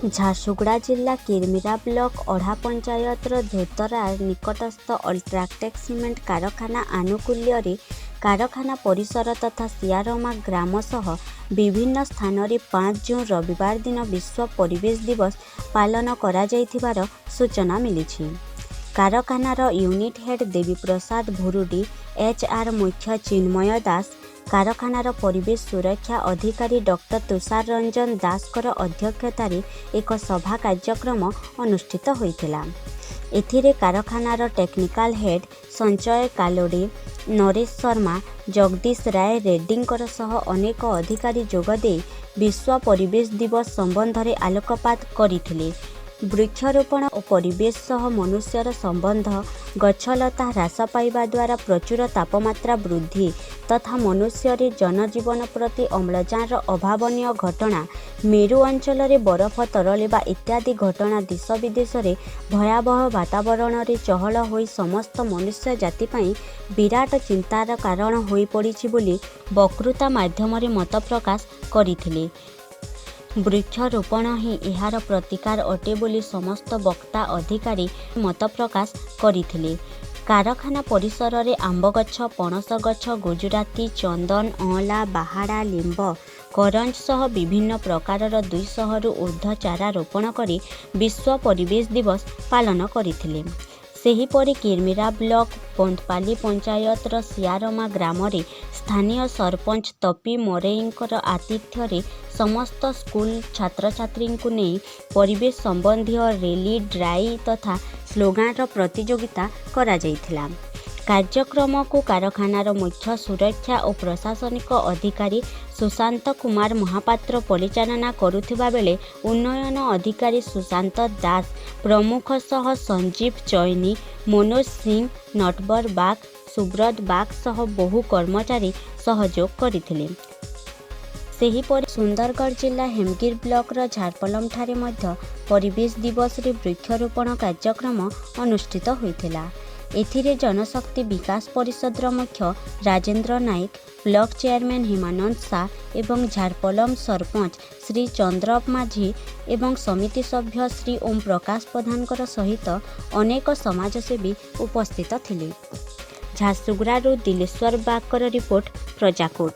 ଝାରସୁଗୁଡ଼ା ଜିଲ୍ଲା କିରମିରା ବ୍ଲକ ଅଢ଼ା ପଞ୍ଚାୟତର ଧୋତରା ନିକଟସ୍ଥ ଅଲ୍ଟ୍ରାଟେକ୍ ସିମେଣ୍ଟ କାରଖାନା ଆନୁକୂଲ୍ୟରେ କାରଖାନା ପରିସର ତଥା ସିଆରମା ଗ୍ରାମ ସହ ବିଭିନ୍ନ ସ୍ଥାନରେ 5 ଜୁନ୍ ରବିବାର ଦିନ ବିଶ୍ୱ ପରିବେଶ ଦିବସ ପାଳନ କରାଯାଇଥିବାର ସୂଚନା ମିଳିଛି। କାରଖାନାର ୟୁନିଟ୍ ହେଡ୍ ଦେବୀପ୍ରସାଦ ଭୁରୁଡ଼ି, HR ମୁଖ୍ୟ ଚିନ୍ମୟ ଦାସ, କାରଖାନାର ପରିବେଶ ସୁରକ୍ଷା ଅଧିକାରୀ ଡକ୍ଟର ତୁଷାର ରଞ୍ଜନ ଦାସଙ୍କର ଅଧ୍ୟକ୍ଷତାରେ ଏକ ସଭା କାର୍ଯ୍ୟକ୍ରମ ଅନୁଷ୍ଠିତ ହୋଇଥିଲା। ଏଥିରେ କାରଖାନାର ଟେକ୍ନିକାଲ ହେଡ୍ ସଞ୍ଚୟ କାଲୋଡେ, ନରେଶ ଶର୍ମା, ଜଗଦୀଶ ରାୟ ରେଡ୍ଡୀଙ୍କର ସହ ଅନେକ ଅଧିକାରୀ ଯୋଗଦେଇ ବିଶ୍ୱ ପରିବେଶ ଦିବସ ସମ୍ବନ୍ଧରେ ଆଲୋକପାତ କରିଥିଲେ। ବୃକ୍ଷରୋପଣ ଓ ପରିବେଶ ସହ ମନୁଷ୍ୟର ସମ୍ବନ୍ଧ, ଗଛଲତା ହ୍ରାସ ପାଇବା ଦ୍ୱାରା ପ୍ରଚୁର ତାପମାତ୍ରା ବୃଦ୍ଧି ତଥା ମନୁଷ୍ୟରେ ଜନଜୀବନ ପ୍ରତି ଅମ୍ଳଜାନର ଅଭାବନୀୟ ଘଟଣା, ମେରୁ ଅଞ୍ଚଳରେ ବରଫ ତରଳିବା ଇତ୍ୟାଦି ଘଟଣା ଦେଶ ବିଦେଶରେ ଭୟାବହ ବାତାବରଣରେ ଚହଳ ହୋଇ ସମସ୍ତ ମନୁଷ୍ୟ ଜାତି ପାଇଁ ବିରାଟ ଚିନ୍ତାର କାରଣ ହୋଇପଡ଼ିଛି ବୋଲି ବକ୍ତୃତା ମାଧ୍ୟମରେ ମତ ପ୍ରକାଶ କରିଥିଲେ। ବୃକ୍ଷରୋପଣ ହିଁ ଏହାର ପ୍ରତିକାର ଅଟେ ବୋଲି ସମସ୍ତ ବକ୍ତା ଅଧିକାରୀ ମତ ପ୍ରକାଶ କରିଥିଲେ। କାରଖାନା ପରିସରରେ ଆମ୍ବ ଗଛ, ପଣସ ଗଛ, ଗୁଜୁରାତି, ଚନ୍ଦନ, ଅଁଳା, ବାହାଡ଼ା, ଲିମ୍ବ, କରଞ୍ଜ ସହ ବିଭିନ୍ନ ପ୍ରକାରର 200ରୁ ଉର୍ଦ୍ଧ୍ୱ ଚାରା ରୋପଣ କରି ବିଶ୍ୱ ପରିବେଶ ଦିବସ ପାଳନ କରିଥିଲେ। ସେହିପରି କିରମିରା ବ୍ଲକ ବନ୍ଦପାଲି ପଞ୍ଚାୟତର ସିଆରମା ଗ୍ରାମରେ ସ୍ଥାନୀୟ ସରପଞ୍ଚ ତପି ମରେଇଙ୍କର ଆତିଥ୍ୟରେ ସମସ୍ତ ସ୍କୁଲ ଛାତ୍ରଛାତ୍ରୀଙ୍କୁ ନେଇ ପରିବେଶ ସମ୍ବନ୍ଧୀୟ ରେଲି, ଡ୍ରାଇ ତଥା ସ୍ଲୋଗାନର ପ୍ରତିଯୋଗିତା କରାଯାଇଥିଲା। କାର୍ଯ୍ୟକ୍ରମକୁ କାରଖାନାର ମୁଖ୍ୟ ସୁରକ୍ଷା ଓ ପ୍ରଶାସନିକ ଅଧିକାରୀ ସୁଶାନ୍ତ କୁମାର ମହାପାତ୍ର ପରିଚାଳନା କରୁଥିବା ବେଳେ ଉନ୍ନୟନ ଅଧିକାରୀ ସୁଶାନ୍ତ ଦାସ ପ୍ରମୁଖ ସହ ସଞ୍ଜୀବ ଚୈନି, ମନୋଜ ସିଂ, ନଟବର ବାଗ, ସୁବ୍ରତ ବାଗ ସହ ବହୁ କର୍ମଚାରୀ ସହଯୋଗ କରିଥିଲେ। ସେହିପରି ସୁନ୍ଦରଗଡ଼ ଜିଲ୍ଲା ହେମଗିରି ବ୍ଲକର ଝାରପଲମଠାରେ ମଧ୍ୟ ପରିବେଶ ଦିବସରେ ବୃକ୍ଷରୋପଣ କାର୍ଯ୍ୟକ୍ରମ ଅନୁଷ୍ଠିତ ହୋଇଥିଲା। ଏଥିରେ ଜନଶକ୍ତି ବିକାଶ ପରିଷଦର ମୁଖ୍ୟ ରାଜେନ୍ଦ୍ର ନାୟକ, ବ୍ଲକ ଚେୟାରମ୍ୟାନ ହିମାନନ୍ଦ ସା ଏବଂ ଝାରପଲମ ସରପଞ୍ଚ ଶ୍ରୀ ଚନ୍ଦ୍ର ମାଝୀ ଏବଂ ସମିତି ସଭ୍ୟ ଶ୍ରୀ ଓମ ପ୍ରକାଶ ପ୍ରଧାନଙ୍କର ସହିତ ଅନେକ ସମାଜସେବୀ ଉପସ୍ଥିତ ଥିଲେ। ଝାରସୁଗୁଡ଼ାରୁ ଦିଲେଶ୍ୱର ବାଗଙ୍କର ରିପୋର୍ଟ, ପ୍ରଜାକୋଟ।